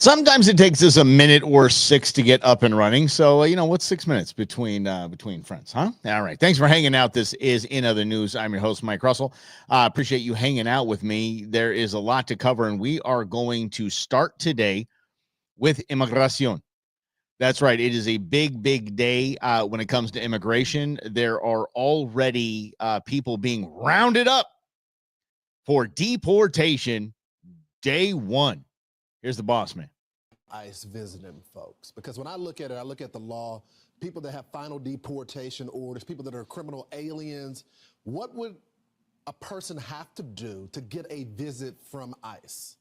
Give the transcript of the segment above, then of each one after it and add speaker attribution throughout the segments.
Speaker 1: Sometimes it takes us a minute or six to get up and running. So, what's 6 minutes between friends, huh? All right. Thanks for hanging out. This is In Other News. I'm your host, Mike Russell. Appreciate you hanging out with me. There is a lot to cover, and we are going to start today with Inmigración. That's right. It is a big, big day when it comes to immigration. There are already people being rounded up for deportation day one. Here's the boss man.
Speaker 2: ICE visiting folks. Because when I look at it, I look at the law, people that have final deportation orders, people that are criminal aliens. What would a person have to do to get a visit from ICE?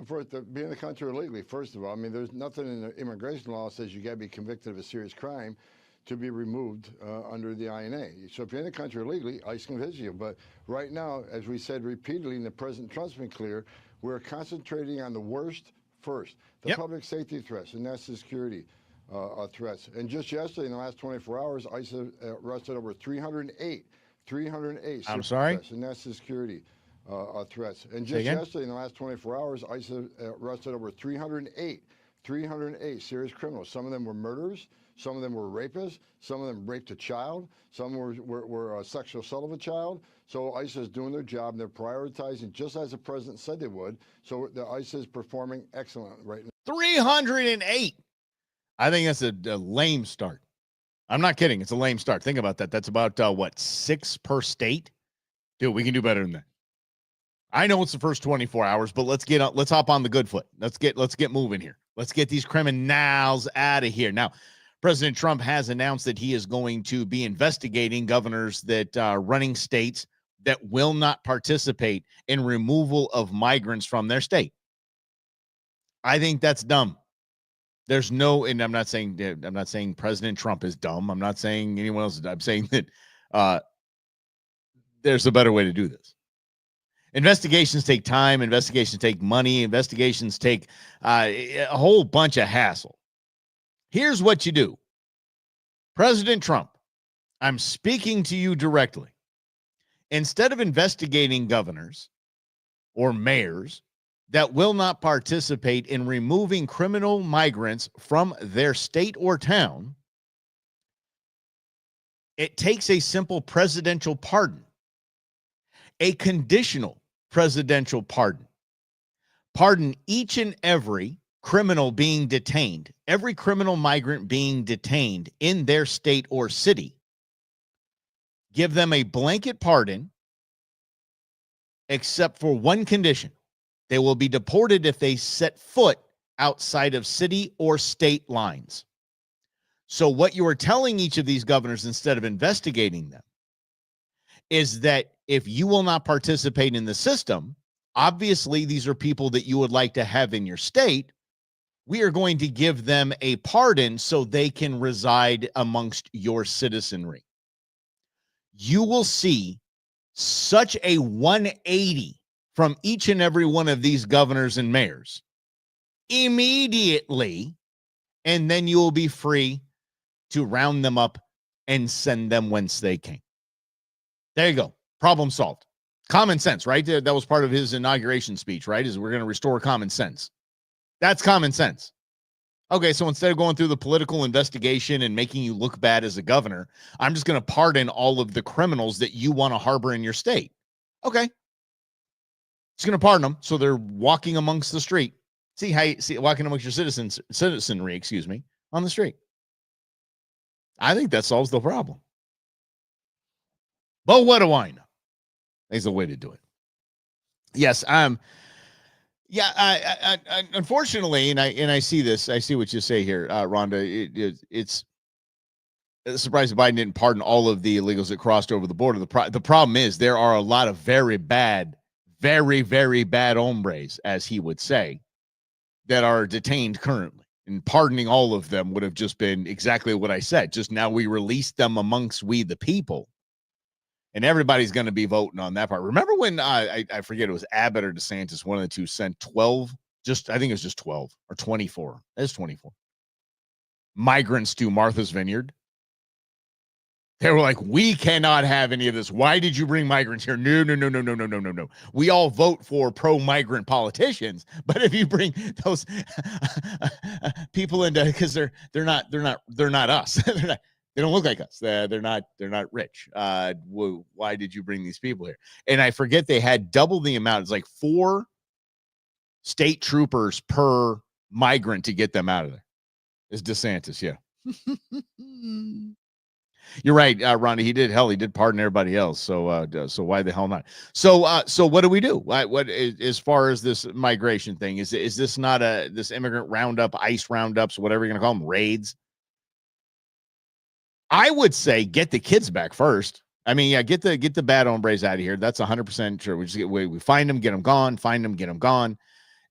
Speaker 3: For it to be in the country illegally, first of all, I mean, there's nothing in the immigration law that says you got to be convicted of a serious crime to be removed under the INA. So if you're in the country illegally, ICE can visit you. But right now, as we said repeatedly, and the President Trump's been clear, we're concentrating on the worst first, the public safety threats and national security threats. And just yesterday, in the last 24 hours, ICE arrested over 308
Speaker 1: I'm sorry?
Speaker 3: threats and national security threats. And just yesterday, in the last 24 hours, ICE arrested over 308 serious criminals. Some of them were murderers. Some of them were rapists. Some of them raped a child. Some were sexual assault of a child. So ICE is doing their job, and they're prioritizing just as the president said they would. So the ICE is performing excellent right now.
Speaker 1: 308. I think that's a lame start. I'm not kidding. It's a lame start. Think about that. That's about, 6 per state? Dude, we can do better than that. I know it's the first 24 hours, but let's hop on the good foot. Let's get moving here. Let's get these criminals out of here. Now, President Trump has announced that he is going to be investigating governors that are running states that will not participate in removal of migrants from their state. I think that's dumb. There's no, and I'm not saying President Trump is dumb. I'm not saying anyone else. I'm saying that there's a better way to do this. Investigations take time. Investigations take money. Investigations take a whole bunch of hassle. Here's what you do. President Trump, I'm speaking to you directly. Instead of investigating governors or mayors that will not participate in removing criminal migrants from their state or town, it takes a simple presidential pardon, a conditional presidential pardon. Pardon each and every criminal being detained, every criminal migrant being detained in their state or city. Give them a blanket pardon, except for one condition. They will be deported if they set foot outside of city or state lines. So what you are telling each of these governors, instead of investigating them, is that if you will not participate in the system, obviously these are people that you would like to have in your state. We are going to give them a pardon so they can reside amongst your citizenry. You will see such a 180 from each and every one of these governors and mayors immediately, and then you will be free to round them up and send them whence they came. There you go. Problem solved. Common sense, right? That was part of his inauguration speech, right? Is we're going to restore common sense. That's common sense. Okay, so instead of going through the political investigation and making you look bad as a governor, I'm just going to pardon all of the criminals that you want to harbor in your state. Okay. Just going to pardon them so they're walking amongst the street. Walking amongst your citizenry, on the street. I think that solves the problem. But what do I know? There's a way to do it. Yes, unfortunately, and I see this. I see what you say here, Rhonda. It's surprised Biden didn't pardon all of the illegals that crossed over the border. The problem is there are a lot of very, very bad hombres, as he would say, that are detained currently. And pardoning all of them would have just been exactly what I said. Just now we released them amongst we the people. And everybody's going to be voting on that part. Remember when, I forget, it was Abbott or DeSantis, one of the two, sent 12, I think it was just 12 or 24. It's 24 migrants to Martha's Vineyard. They were like, we cannot have any of this. Why did you bring migrants here? No, no, no, no, no, no, no, no, no. We all vote for pro-migrant politicians, but if you bring those people into, because they're not us. They don't look like us. They're not rich. Why did you bring these people here? And I forget they had double the amount. It's like 4 state troopers per migrant to get them out of there. It's DeSantis, yeah. You're right, Ronnie. He did pardon everybody else. So why the hell not? So what do we do? What as far as this migration thing is this not this immigrant roundup, ICE roundups, whatever you're gonna call them, raids? I would say get the kids back first. I mean, yeah, get the bad hombres out of here. That's 100% sure. We just we find them, get them gone. Find them, get them gone.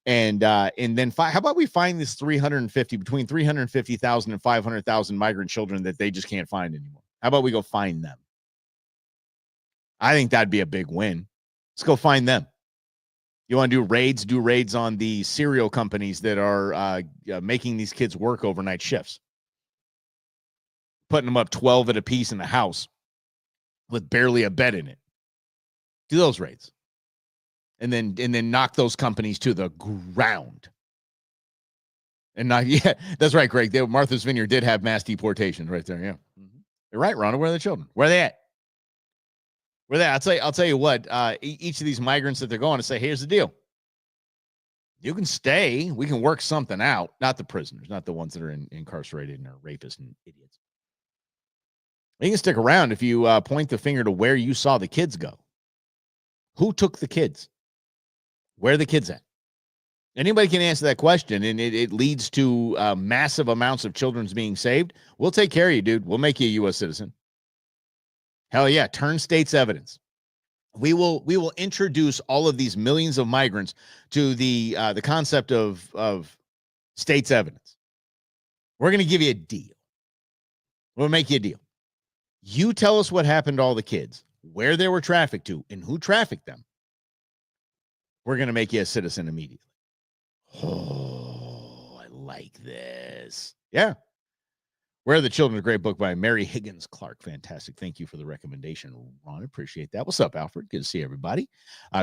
Speaker 1: And then how about we find this between 350,000 and 500,000 migrant children that they just can't find anymore? How about we go find them? I think that'd be a big win. Let's go find them. You want to do raids? Do raids on the cereal companies that are making these kids work overnight shifts, putting them up 12 at a piece in the house with barely a bed in it. Do those raids. And then knock those companies to the ground. And not, yeah, that's right, Greg. Martha's Vineyard did have mass deportation right there. Yeah. Mm-hmm. You're right, Ronald. Where are the children? Where are they at? Where are they at? I'll tell you what, each of these migrants that they're going to say, here's the deal. You can stay. We can work something out. Not the prisoners, not the ones that are incarcerated and are rapists and idiots. You can stick around if you point the finger to where you saw the kids go. Who took the kids? Where are the kids at? Anybody can answer that question, and it leads to massive amounts of children's being saved. We'll take care of you, dude. We'll make you a U.S. citizen. Hell yeah, turn state's evidence. We will introduce all of these millions of migrants to the concept of state's evidence. We're going to give you a deal. We'll make you a deal. You tell us what happened to all the kids, where they were trafficked to, and who trafficked them. We're going to make you a citizen immediately. Oh, I like this. Yeah. Where Are the Children? A great book by Mary Higgins Clark. Fantastic. Thank you for the recommendation, Ron. Appreciate that. What's up, Alfred? Good to see everybody.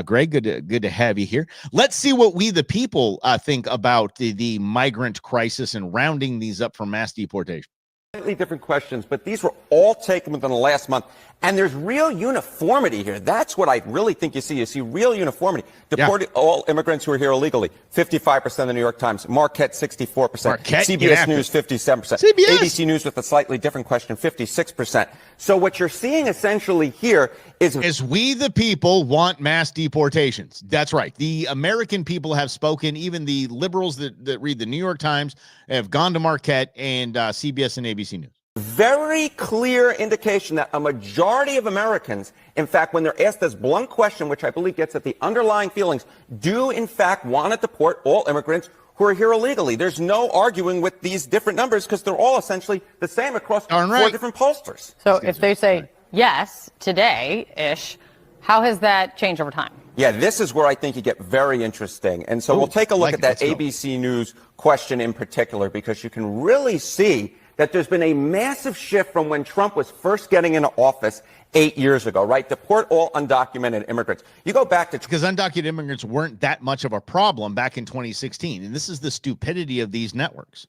Speaker 1: Greg, good to have you here. Let's see what we, the people, think about the migrant crisis and rounding these up for mass deportation.
Speaker 4: Slightly different questions, but these were all taken within the last month. And there's real uniformity here. That's what I really think you see. You see real uniformity. Deported all immigrants who are here illegally, 55% of the New York Times. Marquette, 64%.
Speaker 1: Marquette,
Speaker 4: CBS News, 57%.
Speaker 1: CBS.
Speaker 4: ABC News with a slightly different question, 56%. So what you're seeing essentially here is
Speaker 1: we, the people, want mass deportations. That's right. The American people have spoken. Even the liberals that read the New York Times have gone to Marquette and CBS and ABC News.
Speaker 4: Very clear indication that a majority of Americans, in fact, when they're asked this blunt question, which I believe gets at the underlying feelings, do in fact want to deport all immigrants who are here illegally. There's no arguing with these different numbers because they're all essentially the same across four different pollsters.
Speaker 5: So if they say yes today-ish, how has that changed over time?
Speaker 4: Yeah, this is where I think you get very interesting. And so we'll take a look at that ABC News question in particular, because you can really see that there's been a massive shift from when Trump was first getting into office 8 years ago, right? Deport all undocumented immigrants. You go back to...
Speaker 1: Because undocumented immigrants weren't that much of a problem back in 2016. And this is the stupidity of these networks.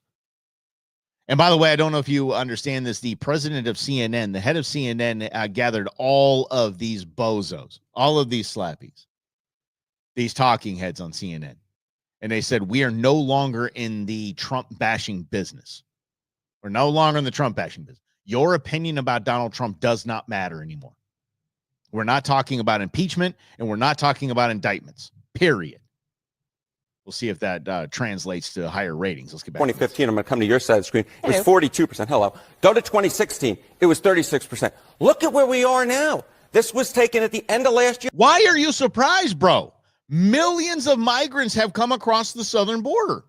Speaker 1: And by the way, I don't know if you understand this. The president of CNN, the head of CNN, gathered all of these bozos, all of these slappies, these talking heads on CNN. And they said, we are no longer in the Trump bashing business. We're no longer in the Trump bashing business. Your opinion about Donald Trump does not matter anymore. We're not talking about impeachment, and we're not talking about indictments, period. We'll see if that translates to higher ratings. Let's get back
Speaker 4: 2015, I'm going to come to your side of the screen. It was 42%. Hello. Go to 2016. It was 36%. Look at where we are now. This was taken at the end of last year.
Speaker 1: Why are you surprised, bro? Millions of migrants have come across the southern border.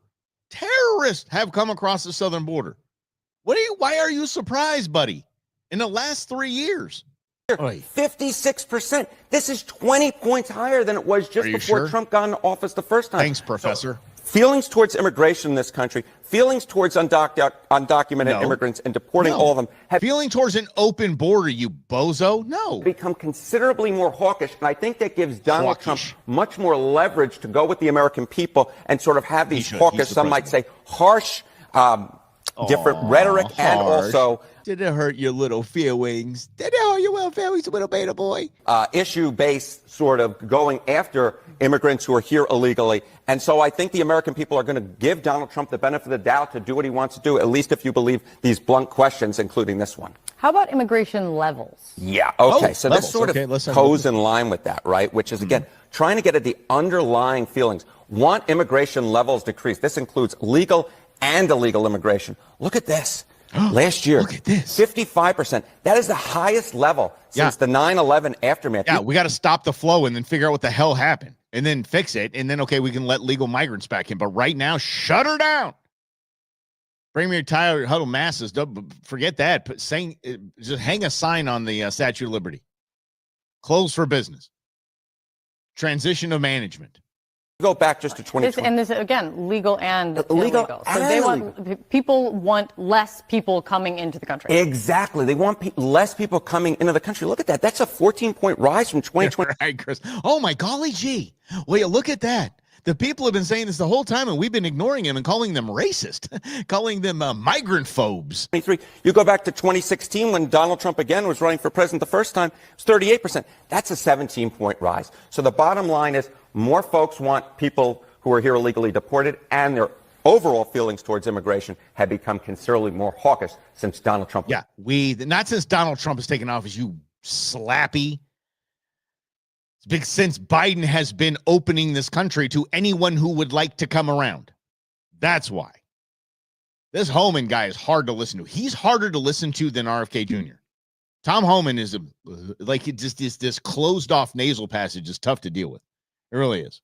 Speaker 1: Terrorists have come across the southern border. Why are you surprised, buddy? In the last 3 years.
Speaker 4: 56%. This is 20 points higher than it was just before Trump got into office the first time.
Speaker 1: Thanks, Professor.
Speaker 4: So Feelings towards immigration in this country, feelings towards undocumented
Speaker 1: No.
Speaker 4: immigrants and deporting
Speaker 1: No.
Speaker 4: all of them have
Speaker 1: Feeling towards an open border, you bozo? No.
Speaker 4: become considerably more hawkish. And I think that gives Donald Trump
Speaker 1: Hawkish.
Speaker 4: much more leverage to go with the American people and sort of have these
Speaker 1: should.
Speaker 4: hawkish,
Speaker 1: He's the
Speaker 4: some might say harsh, different rhetoric and
Speaker 1: Harsh.
Speaker 4: also
Speaker 1: Did it hurt your little feelings? Did it hurt your little feelings, little beta boy?
Speaker 4: issue-based sort of going after immigrants who are here illegally. And so I think the American people are going to give Donald Trump the benefit of the doubt to do what he wants to do, at least if you believe these blunt questions, including this one.
Speaker 5: How about immigration levels?
Speaker 4: Yeah. Okay.
Speaker 1: Oh,
Speaker 4: So
Speaker 1: levels.
Speaker 4: this sort
Speaker 1: Okay,
Speaker 4: of
Speaker 1: let's have a
Speaker 4: goes
Speaker 1: look.
Speaker 4: in line with that, right? Which is, again, trying to get at the underlying feelings. Want immigration levels decreased. This includes legal and illegal immigration. Look at this. Last year,
Speaker 1: Look at this.
Speaker 4: 55%. That is the highest level since the 9/11 aftermath.
Speaker 1: Yeah, we got to stop the flow and then figure out what the hell happened and then fix it. And then, okay, we can let legal migrants back in. But right now, shut her down. Bring me your Tyler Huddle masses. Don't forget that. Just hang a sign on the Statue of Liberty. Closed for business. Transition of management.
Speaker 4: Go back just to 2020.
Speaker 5: This again, legal and
Speaker 4: Illegal
Speaker 5: illegal. So
Speaker 4: and
Speaker 5: they want people want less people coming into the country.
Speaker 4: Exactly. They want less people coming into the country. Look at that. That's a 14-point rise from 2020.
Speaker 1: Right, Chris. Oh, my golly gee. Well, yeah, look at that. The people have been saying this the whole time, and we've been ignoring them and calling them racist, calling them migrant phobes.
Speaker 4: You go back to 2016 when Donald Trump again was running for president the first time, it was 38%. That's a 17-point rise. So the bottom line is more folks want people who are here illegally deported, and their overall feelings towards immigration have become considerably more hawkish since Donald Trump.
Speaker 1: Yeah, not since Donald Trump has taken office, you slappy. It's big since Biden has been opening this country to anyone who would like to come around. That's why. This Homan guy is hard to listen to. He's harder to listen to than RFK Jr. Tom Homan is this closed off nasal passage is tough to deal with. It really is.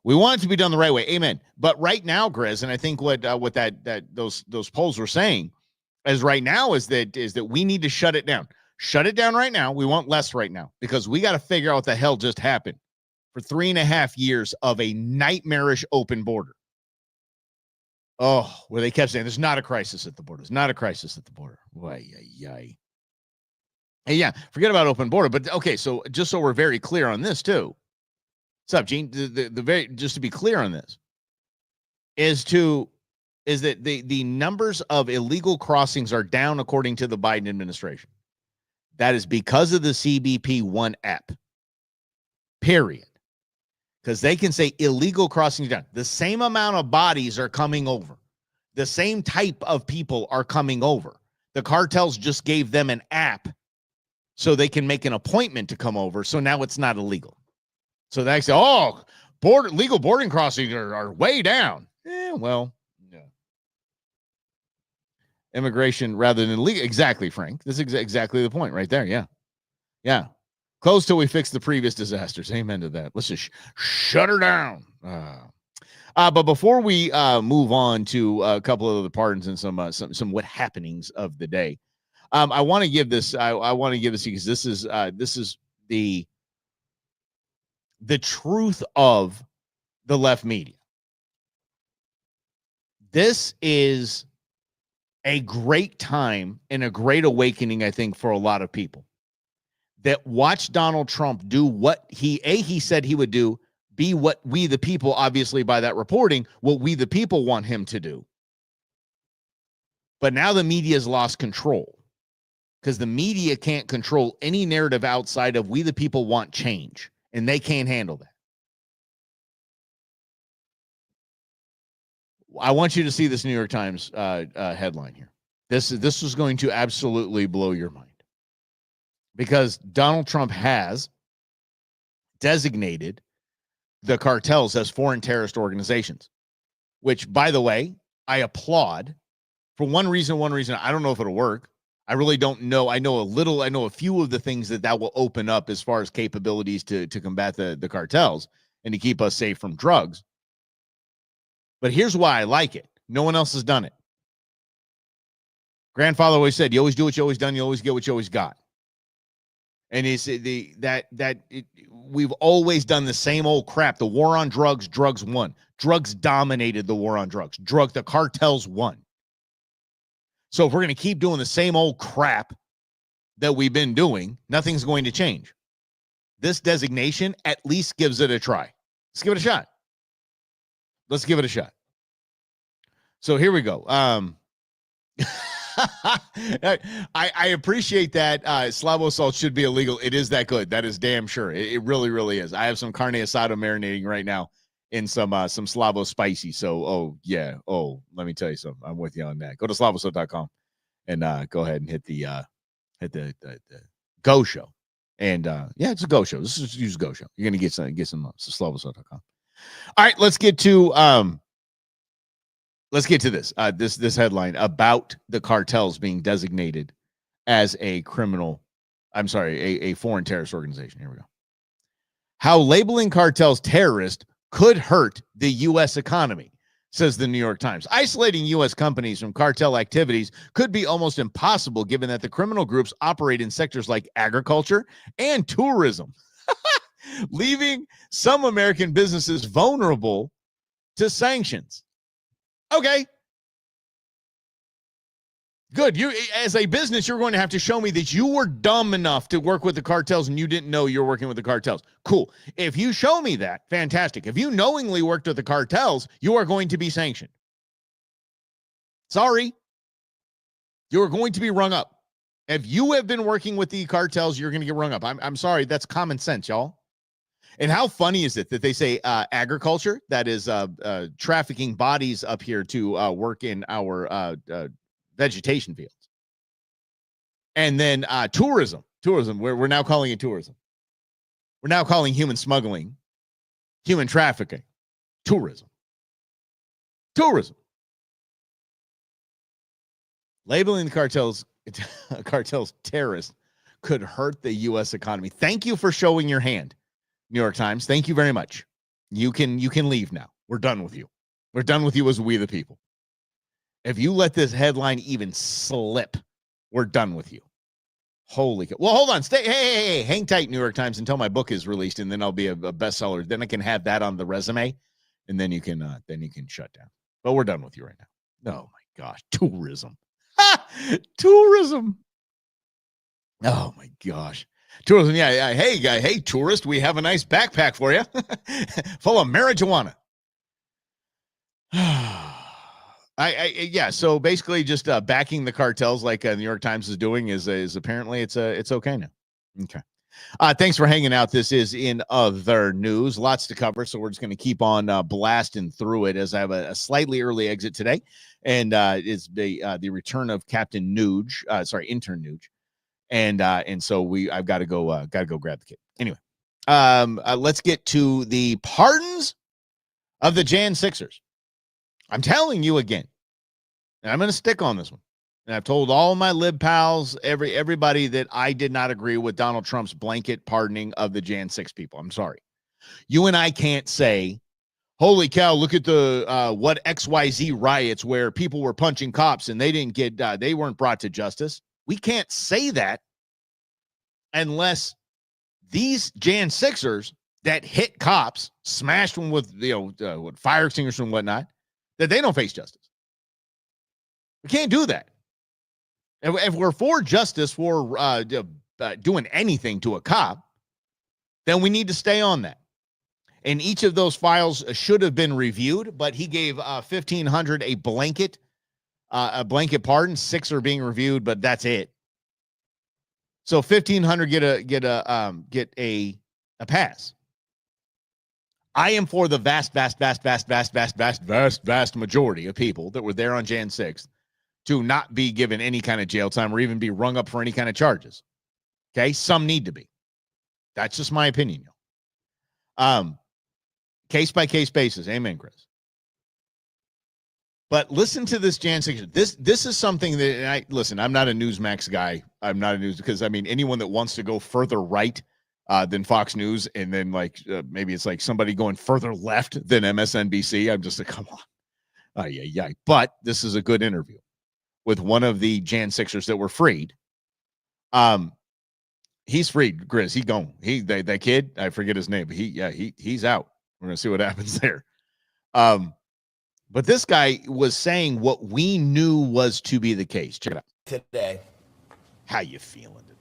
Speaker 1: We want it to be done the right way. Amen. But right now, Grizz, and I think what those polls were saying is right now is that we need to shut it down. Shut it down right now. We want less right now because we got to figure out what the hell just happened for 3.5 years of a nightmarish open border. Oh, where they kept saying there's not a crisis at the border. There's not a crisis at the border. Hey, yeah, forget about open border. But okay, so just so we're very clear on this too. What's up, Gene? Just to be clear on this is that the numbers of illegal crossings are down according to the Biden administration. That is because of the CBP One app. Period. Because they can say illegal crossings down. The same amount of bodies are coming over. The same type of people are coming over. The cartels just gave them an app so they can make an appointment to come over. So now it's not illegal. So they say, legal boarding crossings are way down. Well, yeah. Immigration rather than legal. Exactly, Frank. This is exactly the point right there. Yeah. Yeah. Close till we fix the previous disasters. Amen to that. Let's just shut her down. But before we move on to a couple of other pardons and some what happenings of the day, I want to give this. I want to give this because this is the truth of the left media. This is a great time and a great awakening, I think, for a lot of people that watch Donald Trump do what he said he would do, be what we the people, obviously by that reporting, what we the people want him to do. But now the media has lost control because the media can't control any narrative outside of we the people want change, and they can't handle that. I want you to see this New York Times headline here. This is going to absolutely blow your mind because Donald Trump has designated the cartels as foreign terrorist organizations, which, by the way, I applaud for one reason. I don't know if it'll work. I really don't know. I know a few of the things that will open up as far as capabilities to combat the cartels and to keep us safe from drugs. But here's why I like it. No one else has done it. Grandfather always said, you always do what you always done. You always get what you always got. And he said we've always done the same old crap. The war on drugs, drugs won. Drugs dominated the war on drugs. The cartels won. So if we're going to keep doing the same old crap that we've been doing, nothing's going to change. This designation at least gives it a try. Let's give it a shot. Let's give it a shot. So here we go. I appreciate that. Slavo salt should be illegal. It is that good. That is damn sure. It really, really is. I have some carne asada marinating right now in some Slavo spicy. So, oh yeah. Oh, let me tell you something. I'm with you on that. Go to slavosalt.com and go ahead and hit the Go Show. And yeah, it's a Go Show. This is use Go Show. You're gonna get some slavosalt.com. All right, let's get to this. This headline about the cartels being designated as a foreign terrorist organization. Here we go. How labeling cartels terrorist could hurt the U.S. economy, says the New York Times. Isolating U.S. companies from cartel activities could be almost impossible given that the criminal groups operate in sectors like agriculture and tourism, leaving some American businesses vulnerable to sanctions. Okay. Good. You, as a business, you're going to have to show me that you were dumb enough to work with the cartels and you didn't know you're working with the cartels. Cool. If you show me that, fantastic. If you knowingly worked with the cartels, you are going to be sanctioned. Sorry. You're going to be rung up. If you have been working with the cartels, you're going to get rung up. I'm sorry. That's common sense, y'all. And how funny is it that they say agriculture, that is trafficking bodies up here to work in our vegetation fields. And then tourism, we're now calling it tourism. We're now calling human smuggling, human trafficking, tourism. Labeling the cartels terrorists could hurt the U.S. economy. Thank you for showing your hand, New York Times. Thank you very much. You can leave now. We're done with you. We're done with you as we the people. If you let this headline even slip, we're done with you. Holy cow. Well, hold on. Stay. Hey, hang tight, New York Times, until my book is released, and then I'll be a bestseller. Then I can have that on the resume, and then you can shut down. But we're done with you right now. Oh my gosh, tourism. Tourism. Oh my gosh. Tourism. Yeah. Hey, tourist, we have a nice backpack for you full of marijuana. Yeah. So basically, just backing the cartels like the New York Times is doing is apparently it's okay now. Okay. Thanks for hanging out. This is in other news. Lots to cover, so we're just going to keep on blasting through it as I have a slightly early exit today, and it's the return of Captain Nuge, Intern Nuge, and so I've got to go grab the kid. Anyway, let's get to the pardons of the Jan 6ers. I'm telling you again, and I'm going to stick on this one. And I've told all my lib pals, everybody that I did not agree with Donald Trump's blanket pardoning of the Jan 6 people. I'm sorry. You and I can't say, holy cow, look at the what XYZ riots where people were punching cops and they didn't get they weren't brought to justice. We can't say that unless these Jan 6ers that hit cops, smashed them with with fire extinguishers and whatnot, that they don't face justice. We can't do that. If we're for justice for doing anything to a cop, then we need to stay on that. And each of those files should have been reviewed, but he gave 1,500 a blanket pardon. 6 are being reviewed, but that's it. So 1,500 get a pass. I am for the vast majority of people that were there on Jan 6th to not be given any kind of jail time or even be rung up for any kind of charges. Okay? Some need to be. That's just my opinion, y'all. Case-by-case basis. Amen, Chris. But listen to this Jan 6. This is something that, I'm not a Newsmax guy. I'm not a news, because, anyone that wants to go further right than Fox News, and then maybe it's like somebody going further left than MSNBC. I'm just like, come on. Yeah. But this is a good interview with one of the Jan 6ers that were freed. He's free, Grizz. He gone. That kid, I forget his name, but he's out. We're gonna see what happens there. But this guy was saying what we knew was to be the case. Check it out.
Speaker 6: Today.
Speaker 1: How you feeling today?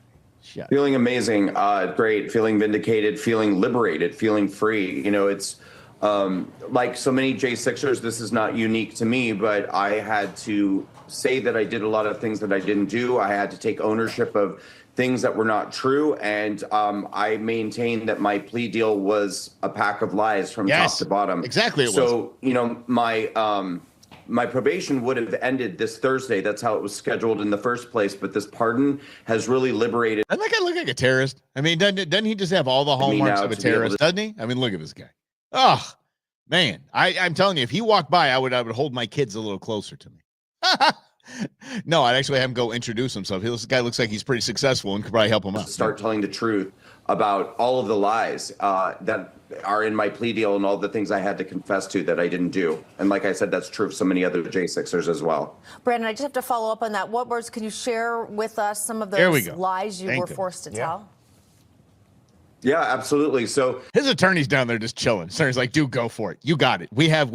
Speaker 1: Shut
Speaker 7: Feeling amazing, great, feeling vindicated, feeling liberated, feeling free. You know, it's like so many J6ers, this is not unique to me, but I had to say that I did a lot of things that I didn't do. I had to take ownership of things that were not true. And I maintained that my plea deal was a pack of lies from top to bottom.
Speaker 1: Exactly.
Speaker 7: So, you know, my probation would have ended this Thursday. That's how it was scheduled in the first place. But this pardon has really liberated.
Speaker 1: Doesn't that guy look like a terrorist? I mean, doesn't he just have all the hallmarks of a terrorist? Doesn't he? I mean, look at this guy. Oh, man. I'm telling you, if he walked by, I would hold my kids a little closer to me. No, I'd actually have him go introduce himself. This guy looks like he's pretty successful and could probably help him out.
Speaker 7: Start telling the truth about all of the lies that are in my plea deal and all the things I had to confess to that I didn't do. And like I said, that's true of so many other J6ers as well.
Speaker 8: Brandon, I just have to follow up on that. What words can you share with us, some of those lies you were forced to tell?
Speaker 7: Yeah, absolutely. So
Speaker 1: his attorney's down there just chilling. So he's like, dude, go for it. You got it. We have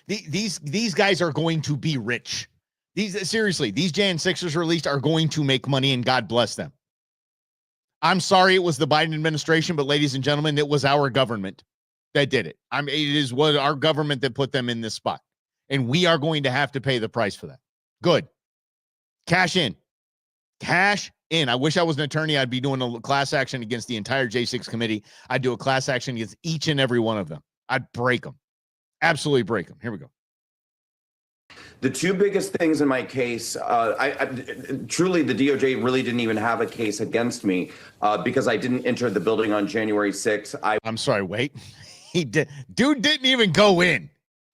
Speaker 1: these guys are going to be rich. Seriously, these Jan 6ers released are going to make money, and God bless them. I'm sorry it was the Biden administration, but ladies and gentlemen, it was our government that did it. It is what our government that put them in this spot, and we are going to have to pay the price for that. Good. Cash in. Cash in. I wish I was an attorney. I'd be doing a class action against the entire J6 committee. I'd do a class action against each and every one of them. I'd break them. Absolutely break them. Here we go.
Speaker 7: The two biggest things in my case, truly the DOJ really didn't even have a case against me because I didn't enter the building on January 6th.
Speaker 1: I'm sorry, wait. He did. Dude didn't even go in.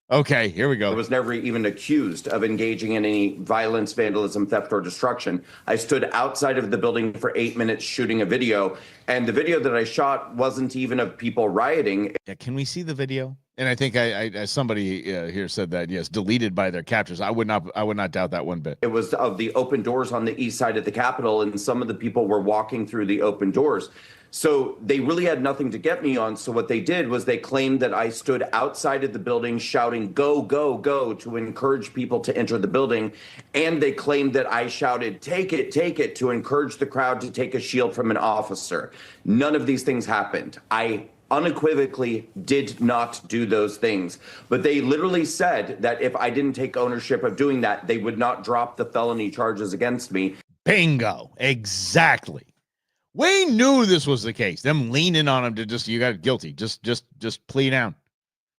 Speaker 1: Okay, here we go.
Speaker 7: I was never even accused of engaging in any violence, vandalism, theft, or destruction. I stood outside of the building for 8 minutes shooting a video, and the video that I shot wasn't even of people rioting.
Speaker 1: Yeah, can we see the video? And I think somebody here said that, yes, deleted by their captors. I would not doubt that one bit.
Speaker 7: It was of the open doors on the east side of the Capitol, and some of the people were walking through the open doors. So they really had nothing to get me on. So what they did was they claimed that I stood outside of the building shouting, go, go, go, to encourage people to enter the building. And they claimed that I shouted, take it, to encourage the crowd to take a shield from an officer. None of these things happened. I unequivocally did not do those things. But they literally said that if I didn't take ownership of doing that, they would not drop the felony charges against me.
Speaker 1: Bingo. Exactly. We knew this was the case. Them leaning on him to you got guilty. Just plea down.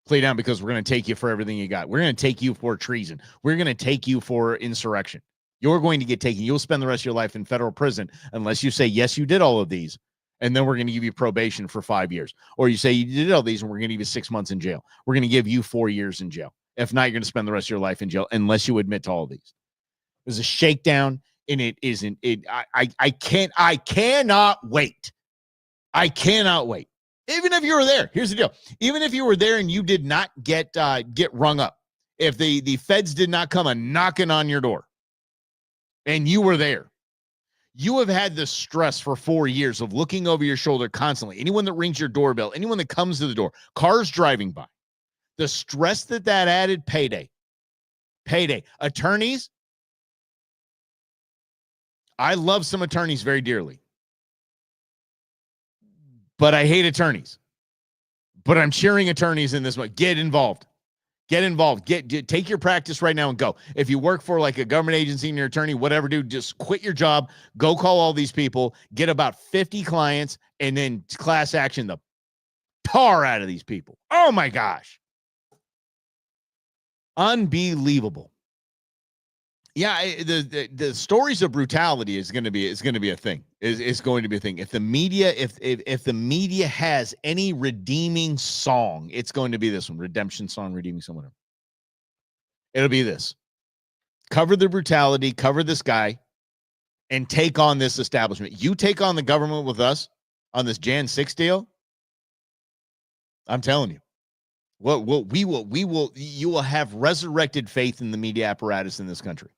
Speaker 1: Plea down because we're going to take you for everything you got. We're going to take you for treason. We're going to take you for insurrection. You're going to get taken. You'll spend the rest of your life in federal prison unless you say, yes, you did all of these. And then we're going to give you probation for 5 years. Or you say you did all these and we're going to give you 6 months in jail. We're going to give you 4 years in jail. If not, you're going to spend the rest of your life in jail unless you admit to all of these. There's a shakedown. And it isn't it. I cannot wait. I cannot wait. Even if you were there, here's the deal. Even if you were there and you did not get rung up, if the feds did not come a knocking on your door, and you were there, you have had the stress for 4 years of looking over your shoulder constantly. Anyone that rings your doorbell, anyone that comes to the door, cars driving by, the stress that added. Payday. Attorneys. I love some attorneys very dearly, but I hate attorneys. But I'm cheering attorneys in this one. Get involved. Get involved. Take your practice right now and go. If you work for like a government agency and your attorney, whatever, dude, just quit your job. Go call all these people. Get about 50 clients and then class action the tar out of these people. Oh my gosh. Unbelievable. Yeah, the stories of brutality is going to be a thing. Is going to be a thing. If the media if the media has any redeeming song, it's going to be this one. Redemption song, redeeming someone. It'll be this. Cover the brutality, cover this guy, and take on this establishment. You take on the government with us on this Jan 6 deal. I'm telling you. You will have resurrected faith in the media apparatus in this country.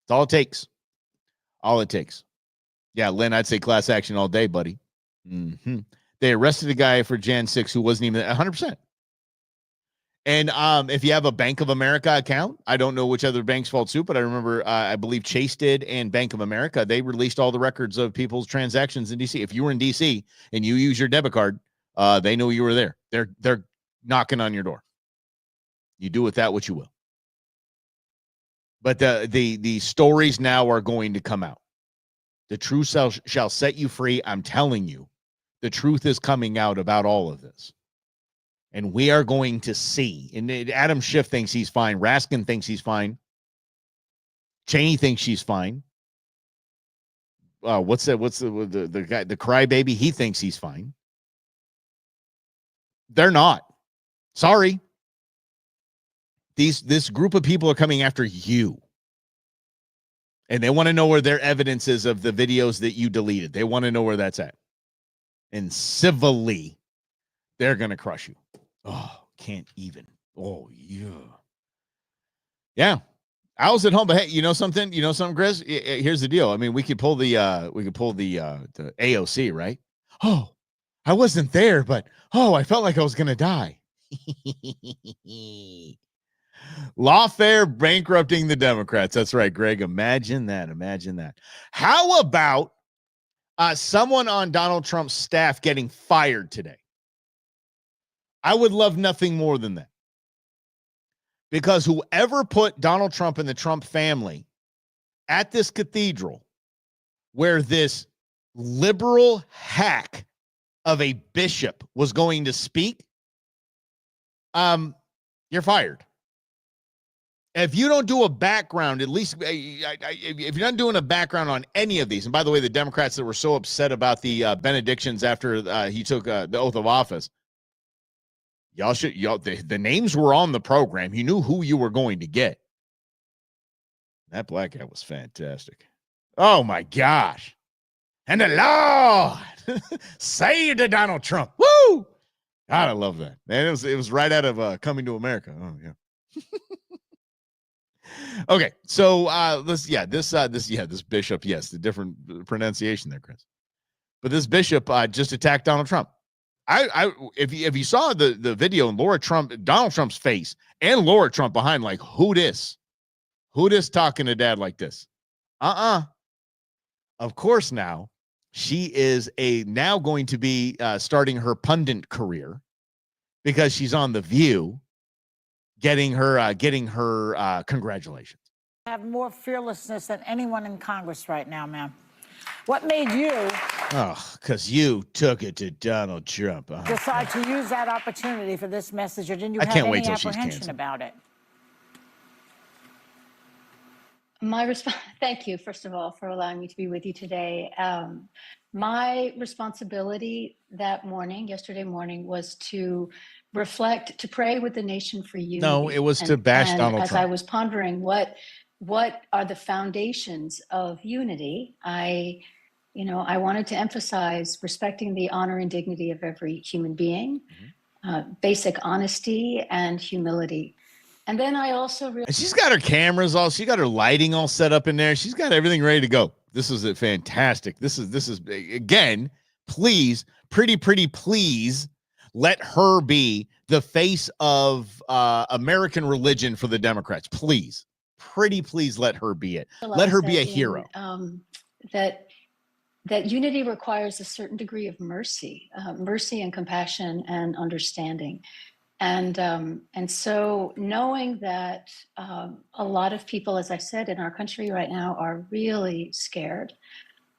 Speaker 1: It's all it takes. All it takes. Yeah, Lynn, I'd say class action all day, buddy. Mm-hmm. They arrested a guy for Jan 6 who wasn't even 100%. And if you have a Bank of America account, I don't know which other banks followed suit, but I remember, I believe Chase did and Bank of America, they released all the records of people's transactions in D.C. If you were in D.C. and you use your debit card, they know you were there. They're knocking on your door. You do with that what you will. But the stories now are going to come out. The truth shall set you free. I'm telling you, the truth is coming out about all of this. And we are going to see. And Adam Schiff thinks he's fine. Raskin thinks he's fine. Cheney thinks she's fine. What's the guy, the crybaby? He thinks he's fine. They're not. Sorry. This group of people are coming after you. And they want to know where their evidence is of the videos that you deleted. They want to know where that's at. And civilly, they're going to crush you. Oh, can't even. Oh, yeah. Yeah. I was at home, but hey, you know something? You know something, Chris? Here's the deal. I mean, we could pull the AOC, right? Oh, I wasn't there, but I felt like I was going to die. Lawfare bankrupting the Democrats. That's right, Greg. Imagine that. Imagine that. How about someone on Donald Trump's staff getting fired today? I would love nothing more than that. Because whoever put Donald Trump and the Trump family at this cathedral where this liberal hack of a bishop was going to speak, you're fired. If you don't do a background, at least if you're not doing a background on any of these, and by the way, the Democrats that were so upset about the benedictions after he took the oath of office, the names were on the program. You knew who you were going to get. That black guy was fantastic. Oh my gosh. And the Lord saved to Donald Trump. Woo! God, I love that. Man, it was right out of Coming to America. Oh yeah. Okay, so this bishop, yes, the different pronunciation there, Chris. But this bishop just attacked Donald Trump. If you saw the video and Donald Trump's face and Laura Trump behind, like, who this talking to dad like this? Of course, now she is now going to be starting her pundit career because she's on The View, getting her congratulations.
Speaker 6: Have more fearlessness than anyone in Congress right now, ma'am. What made you?
Speaker 1: Oh, because you took it to Donald Trump.
Speaker 6: Decide to use that opportunity for this message, or didn't you have any apprehension about it?
Speaker 9: My response. Thank you, first of all, for allowing me to be with you today. My responsibility yesterday morning, was to reflect, to pray with the nation for unity.
Speaker 1: No, it was to bash Donald Trump.
Speaker 9: As I was pondering what are the foundations of unity, I wanted to emphasize respecting the honor and dignity of every human being, basic honesty and humility. And then I also realized
Speaker 1: she's got her cameras she got her lighting all set up in there. She's got everything ready to go. This is fantastic. This is again, please, pretty please let her be the face of American religion for the Democrats. Please. Pretty please let her be it. Let her be a hero.
Speaker 9: That unity requires a certain degree of mercy and compassion and understanding. And so knowing that a lot of people, as I said, in our country right now are really scared.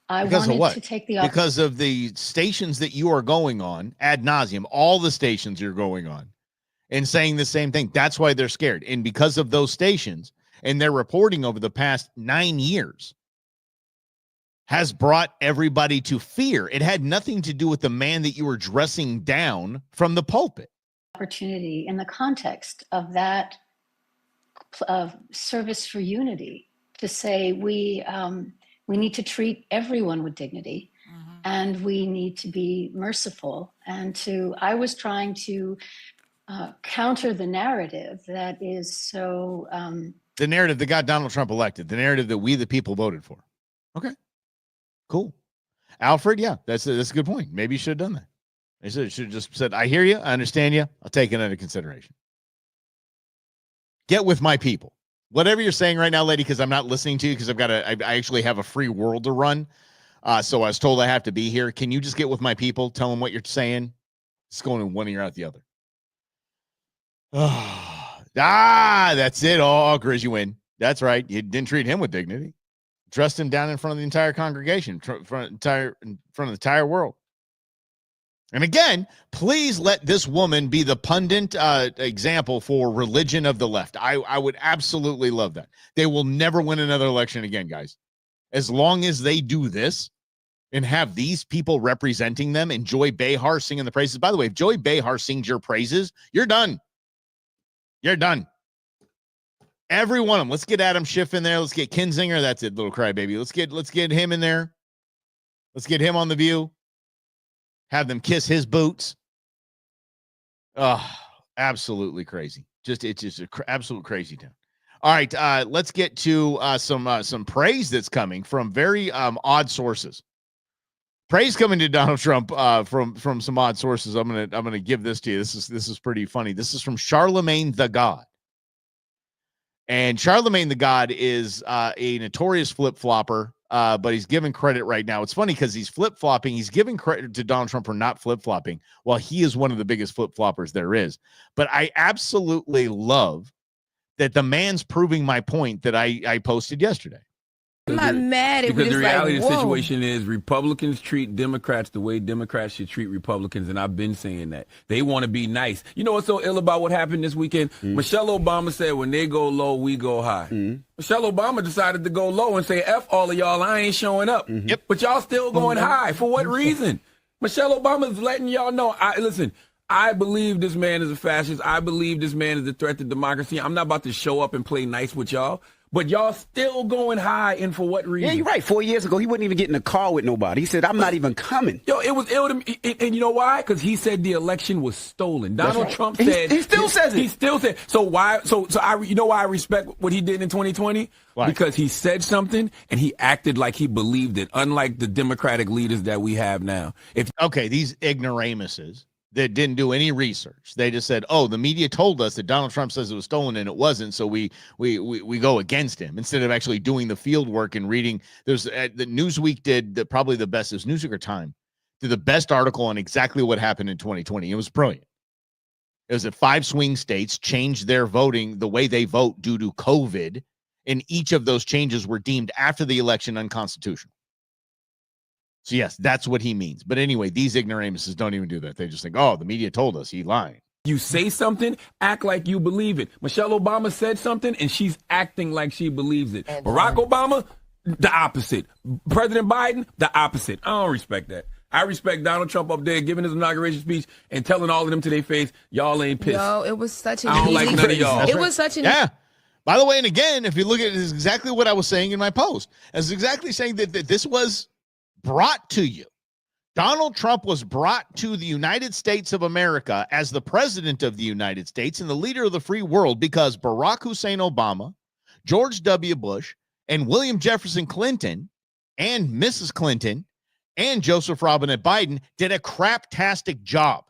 Speaker 9: I wanted to take the opportunity.
Speaker 1: Because of the stations that you are going on ad nauseum, all the stations you're going on and saying the same thing. That's why they're scared. And because of those stations and their reporting over the past 9 years has brought everybody to fear. It had nothing to do with the man that you were dressing down from the pulpit.
Speaker 9: Opportunity in the context of that service for unity to say we need to treat everyone with dignity, and we need to be merciful. And I was trying to counter the narrative that is so
Speaker 1: the narrative that got Donald Trump elected, the narrative that we the people voted for. Okay, cool. Alfred, yeah, that's a good point. Maybe you should have done that. They should have just said, I hear you. I understand you. I'll take it into consideration. Get with my people. Whatever you're saying right now, lady, because I'm not listening to you because I actually have a free world to run. So I was told I have to be here. Can you just get with my people? Tell them what you're saying. It's going in one ear out the other. That's it. Oh, Grizz, you win. That's right. You didn't treat him with dignity. Dressed him down in front of the entire congregation, in front of the entire world. And again, please let this woman be the pundit example for religion of the left. I would absolutely love that. They will never win another election again, guys. As long as they do this and have these people representing them and Joy Behar singing the praises. By the way, if Joy Behar sings your praises, you're done. You're done. Every one of them. Let's get Adam Schiff in there. Let's get Kinzinger. That's it, little crybaby. Let's get him in there. Let's get him on The View. Have them kiss his boots. Oh, absolutely crazy. It's just an absolute crazy town. All right, let's get to some praise that's coming from very odd sources. Praise coming to Donald Trump from some odd sources. I'm gonna give this to you. This is pretty funny. This is from Charlemagne the God. And Charlemagne the God is a notorious flip-flopper, but he's given credit right now. It's funny because he's flip-flopping. He's giving credit to Donald Trump for not flip-flopping, while he is one of the biggest flip-floppers there is. But I absolutely love that the man's proving my point that I posted yesterday.
Speaker 10: I'm not mad.
Speaker 11: Because the reality of the situation is Republicans treat Democrats the way Democrats should treat Republicans, and I've been saying that. They want to be nice. You know what's so ill about what happened this weekend? Michelle Obama said, when they go low, we go high. Michelle Obama decided to go low and say, F all of y'all, I ain't showing up.
Speaker 1: Yep.
Speaker 11: But y'all still going high. For what reason? Michelle Obama's letting y'all know. Listen, I believe this man is a fascist. I believe this man is a threat to democracy. I'm not about to show up and play nice with y'all. But y'all still going high, and for what reason?
Speaker 10: Yeah, you're right. 4 years ago, he wouldn't even get in a car with nobody. He said, I'm not even coming.
Speaker 11: Yo, it was ill to me. And you know why? Because he said the election was stolen. Donald Trump said.
Speaker 10: He still says it.
Speaker 11: He still said. So why? So you know why I respect what he did in 2020? Why? Because he said something, and he acted like he believed it, unlike the Democratic leaders that we have now.
Speaker 1: Okay, these ignoramuses that didn't do any research. They just said, "Oh, the media told us that Donald Trump says it was stolen and it wasn't, so we go against him," instead of actually doing the field work and reading. There's the Newsweek did probably the best. It was Newsweek or Time did the best article on exactly what happened in 2020. It was brilliant. It was that 5 swing states changed their voting, the way they vote, due to COVID, and each of those changes were deemed after the election unconstitutional. So, yes, that's what he means. But anyway, these ignoramuses don't even do that. They just think, oh, the media told us. He lying.
Speaker 11: You say something, act like you believe it. Michelle Obama said something, and she's acting like she believes it. Barack Obama, the opposite. President Biden, the opposite. I don't respect that. I respect Donald Trump up there giving his inauguration speech and telling all of them to their face, y'all ain't pissed.
Speaker 12: No, it was such an
Speaker 11: I don't like none of y'all.
Speaker 12: It was such an
Speaker 1: Yeah. By the way, and again, if you look at it, it's exactly what I was saying in my post. I was exactly saying that this was brought to you. Donald Trump was brought to the United States of America as the president of the United States and the leader of the free world because Barack Hussein Obama, George W. Bush, and William Jefferson Clinton, and Mrs. Clinton, and Joseph Robinette Biden did a craptastic job.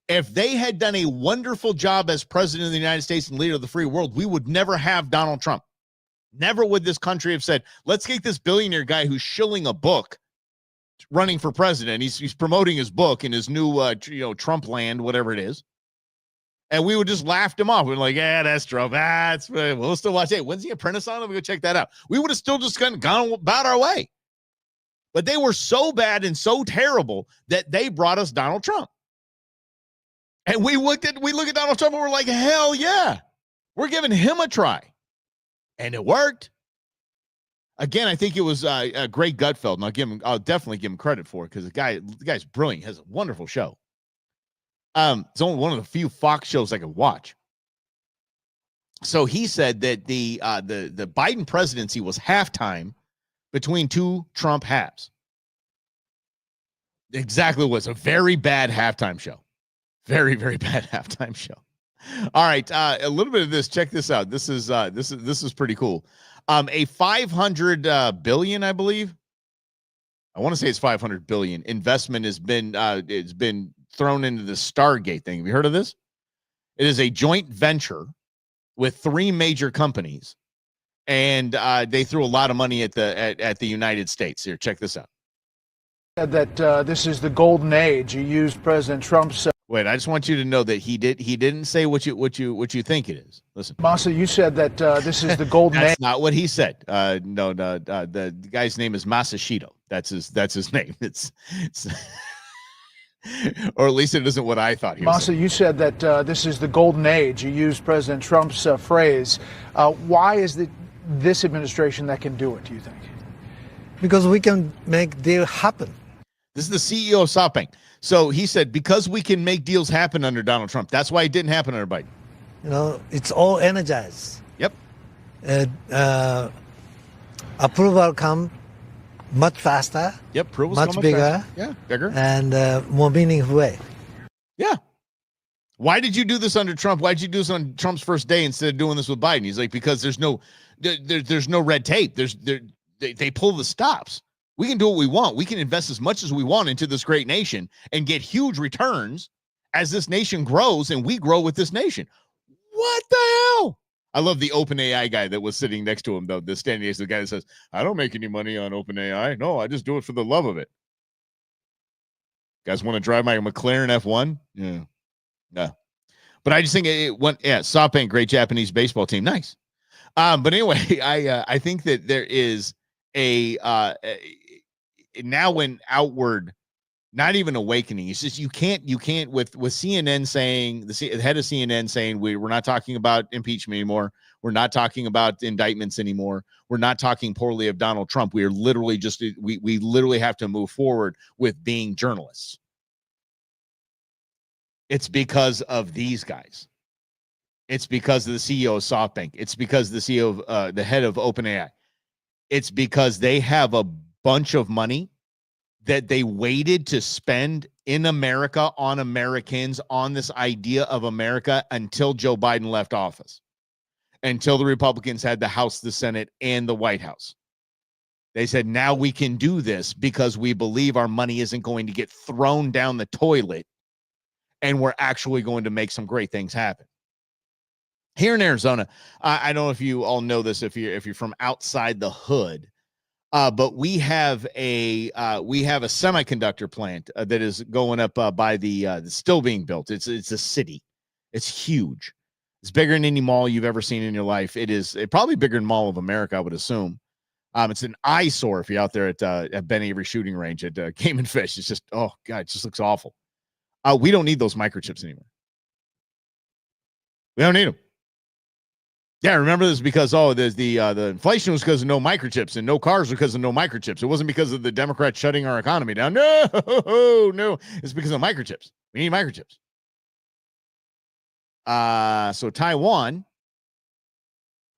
Speaker 1: If they had done a wonderful job as president of the United States and leader of the free world, we would never have Donald Trump. Never would this country have said, let's get this billionaire guy who's shilling a book running for president. He's promoting his book in his new, Trump land, whatever it is. And we would just laughed him off. We're like, yeah, that's Trump. We'll still watch. Hey, when's The Apprentice on? Let me go check that out. We would have still just gone about our way. But they were so bad and so terrible that they brought us Donald Trump. And we look at Donald Trump and we're like, hell yeah, we're giving him a try. And it worked. Again, I think it was Greg Gutfeld, and I'll definitely give him credit for it because the guy's brilliant. He has a wonderful show. It's only one of the few Fox shows I could watch. So he said that the Biden presidency was halftime between two Trump halves. Exactly, was a very bad halftime show. Very, very bad halftime show. All right, a little bit of this. Check this out. This is pretty cool. A $500 billion, I believe, I want to say it's 500 billion investment has been it's been thrown into the Stargate thing. Have you heard of this? It is a joint venture with 3 major companies, and they threw a lot of money at the United States. Here, check this out.
Speaker 12: That this is the golden age. You used President Trump's.
Speaker 1: Wait, I just want you to know that he didn't say what you think it is. Listen,
Speaker 12: Masa, you said that this is the golden age.
Speaker 1: That's not what he said. No, the guy's name is Masashito. That's his name. It's or at least it isn't what I thought he was
Speaker 12: Masa,
Speaker 1: saying.
Speaker 12: you said that this is the golden age. You used President Trump's phrase. Why is it this administration that can do it, do you think?
Speaker 13: Because we can make deal happen.
Speaker 1: This is the CEO of SoftBank. So he said, because we can make deals happen under Donald Trump. That's why it didn't happen under Biden.
Speaker 13: You know, it's all energized.
Speaker 1: Yep.
Speaker 13: Approval come much faster.
Speaker 1: Yep. Approvals
Speaker 13: much bigger.
Speaker 1: Faster. Yeah, bigger.
Speaker 13: And more meaningful way.
Speaker 1: Yeah. Why did you do this under Trump? Why did you do this on Trump's first day instead of doing this with Biden? He's like, because there's no red tape. They pull the stops. We can do what we want. We can invest as much as we want into this great nation and get huge returns as this nation grows and we grow with this nation. What the hell? I love the OpenAI guy that was sitting next to him, though. The standing is the guy that says, I don't make any money on OpenAI. No, I just do it for the love of it. Guys want to drive my McLaren F1? Yeah. No. But I just think it went, SoftBank, great Japanese baseball team. Nice. But anyway, I think that there is now an outward, not even awakening. It's just you can't with CNN saying, the head of CNN saying we're not talking about impeachment anymore. We're not talking about indictments anymore. We're not talking poorly of Donald Trump. We are literally just we literally have to move forward with being journalists. It's because of these guys. It's because of the CEO of SoftBank. It's because the CEO of the head of OpenAI. It's because they have a bunch of money that they waited to spend in America on Americans on this idea of America until Joe Biden left office, until the Republicans had the House, the Senate, and the White House. They said, now we can do this because we believe our money isn't going to get thrown down the toilet and we're actually going to make some great things happen. Here in Arizona, I don't know if you all know this, if you're from outside the hood, but we have a semiconductor plant that is going up by the still being built. It's a city. It's huge. It's bigger than any mall you've ever seen in your life. It's probably bigger than Mall of America, I would assume. It's an eyesore if you're out there at Ben Avery shooting range at Game and Fish. It's just, oh God, it just looks awful. We don't need those microchips anymore. We don't need them. Yeah, remember this because there's the inflation was because of no microchips and no cars because of no microchips. It wasn't because of the Democrats shutting our economy down. No, it's because of microchips. We need microchips. So Taiwan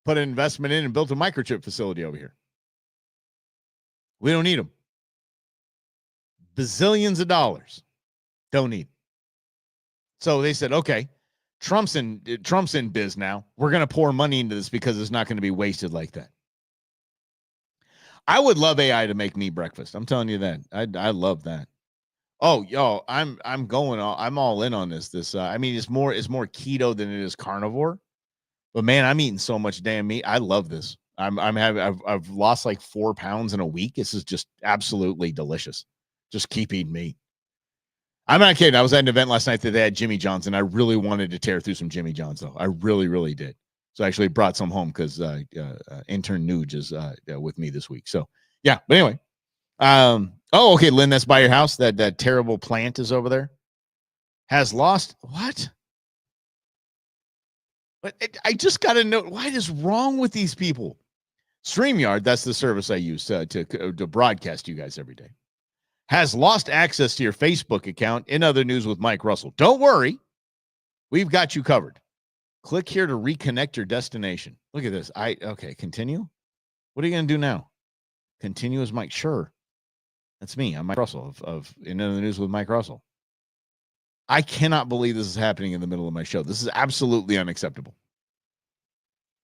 Speaker 1: put an investment in and built a microchip facility over here. We don't need them. Bazillions of dollars. Don't need. So they said, okay. Trump's in biz now. We're going to pour money into this because it's not going to be wasted like that. I would love AI to make me breakfast. I'm telling you that. I love that. Oh, yo, I'm all in on this. I mean, it's more keto than it is carnivore. But man, I'm eating so much damn meat. I love this. I've lost like 4 pounds in a week. This is just absolutely delicious. Just keep eating meat. I'm not kidding. I was at an event last night that they had Jimmy John's, and I really wanted to tear through some Jimmy John's, though. I really, really did. So I actually brought some home because intern Nuge is with me this week. So, yeah. But anyway. Oh, okay, Lynn, that's by your house. That terrible plant is over there. Has lost. What? But I just got to know, what is wrong with these people? StreamYard, that's the service I use to broadcast you guys every day, has lost access to your Facebook account. In other news with Mike Russell. Don't worry. We've got you covered. Click here to reconnect your destination. Look at this. Okay, continue. What are you going to do now? Continue as Mike. Sure. That's me. I'm Mike Russell of In Other News with Mike Russell. I cannot believe this is happening in the middle of my show. This is absolutely unacceptable.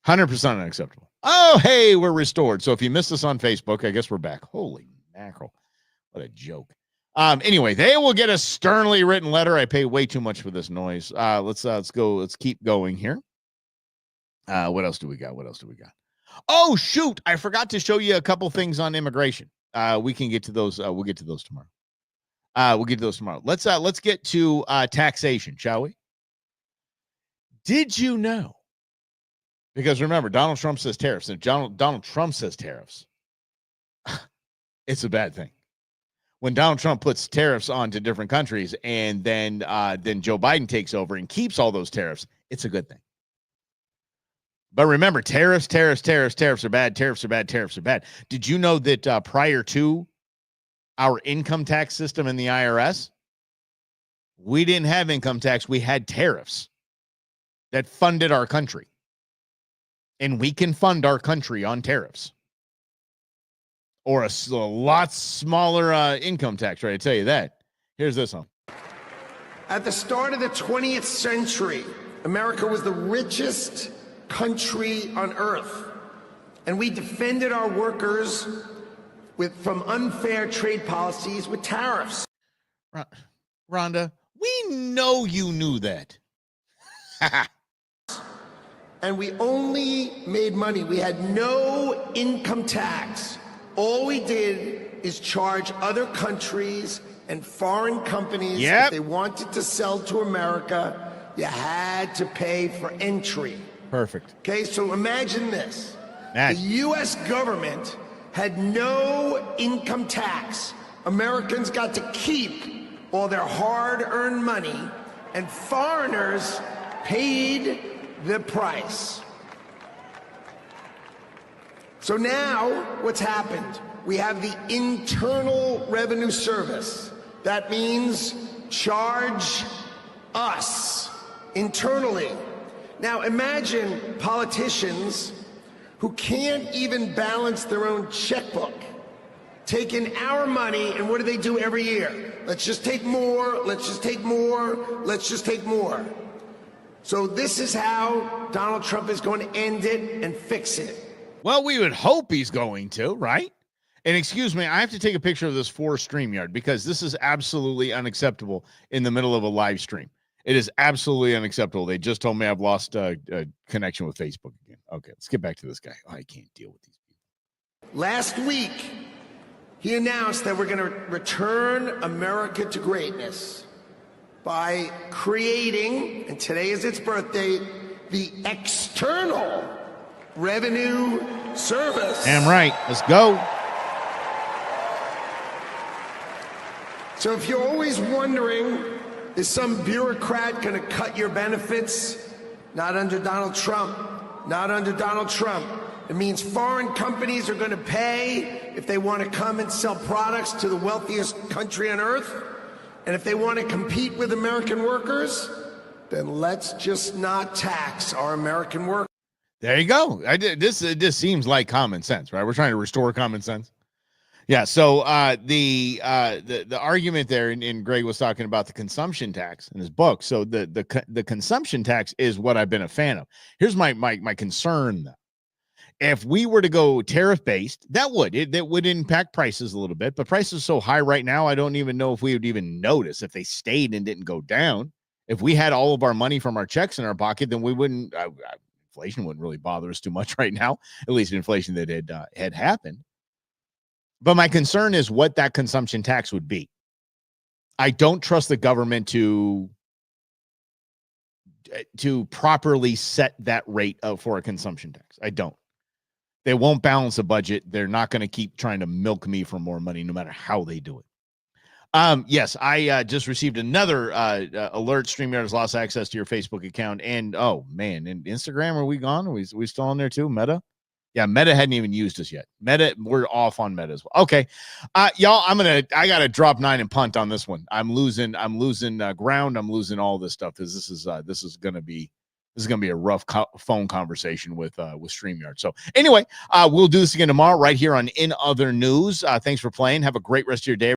Speaker 1: 100% unacceptable. Oh, hey, we're restored. So if you missed us on Facebook, I guess we're back. Holy mackerel. What a joke. Anyway, they will get a sternly written letter. I pay way too much for this noise. Let's go. Let's keep going here. What else do we got? Oh, shoot. I forgot to show you a couple things on immigration. We can get to those. We'll get to those tomorrow. Let's get to taxation, shall we? Did you know? Because remember, Donald Trump says tariffs, and Donald Trump says tariffs. It's a bad thing. When Donald Trump puts tariffs onto different countries, and then Joe Biden takes over and keeps all those tariffs, it's a good thing. But remember, tariffs are bad. Tariffs are bad. Did you know that prior to our income tax system in the IRS, we didn't have income tax. We had tariffs that funded our country. And we can fund our country on tariffs. Or a lot smaller income tax, right? I tell you that. Here's this one.
Speaker 14: At the start of the 20th century, America was the richest country on earth. And we defended our workers from unfair trade policies with tariffs.
Speaker 1: Rhonda, we know you knew that.
Speaker 14: And we only made money. We had no income tax. All we did is charge other countries and foreign companies if they wanted to sell to America, you had to pay for entry.
Speaker 1: Perfect.
Speaker 14: Okay, so imagine this. The U.S. government had no income tax. Americans got to keep all their hard-earned money, and foreigners paid the price. So now what's happened? We have the Internal Revenue Service. That means charge us internally. Now imagine politicians who can't even balance their own checkbook, taking our money, and what do they do every year? Let's just take more, let's just take more, let's just take more. So this is how Donald Trump is going to end it and fix it.
Speaker 1: Well, we would hope he's going to, right? And excuse me, I have to take a picture of this for StreamYard because this is absolutely unacceptable in the middle of a live stream. It is absolutely unacceptable. They just told me I've lost a connection with Facebook again. Okay, let's get back to this guy. Oh, I can't deal with these people.
Speaker 14: Last week, he announced that we're going to return America to greatness by creating, and today is its birthday, the External Revenue Service.
Speaker 1: Damn right. Let's go.
Speaker 14: So if you're always wondering, is some bureaucrat going to cut your benefits? Not under Donald Trump. Not under Donald Trump. It means foreign companies are going to pay if they want to come and sell products to the wealthiest country on earth. And if they want to compete with American workers, then let's just not tax our American workers.
Speaker 1: There you go. This seems like common sense, right? We're trying to restore common sense. Yeah. So the argument there, and Greg was talking about the consumption tax in his book. So the consumption tax is what I've been a fan of. Here's my concern though. If we were to go tariff based, that would impact prices a little bit. But prices are so high right now, I don't even know if we would even notice if they stayed and didn't go down. If we had all of our money from our checks in our pocket, then we wouldn't. Inflation wouldn't really bother us too much right now. At least inflation that had happened. But my concern is what that consumption tax would be. I don't trust the government to properly set that rate for a consumption tax. I don't. They won't balance a budget. They're not going to keep trying to milk me for more money, no matter how they do it. Yes, I just received another alert. StreamYard has lost access to your Facebook account. And, oh, man, and Instagram, are we gone? Are we still on there too? Meta? Yeah, Meta hadn't even used us yet. Meta, we're off on Meta as well. Okay, y'all, I gotta drop 9 and punt on this one. I'm losing ground. I'm losing all this stuff because this is gonna be a rough phone conversation with StreamYard. So anyway, we'll do this again tomorrow right here on In Other News. Thanks for playing. Have a great rest of your day.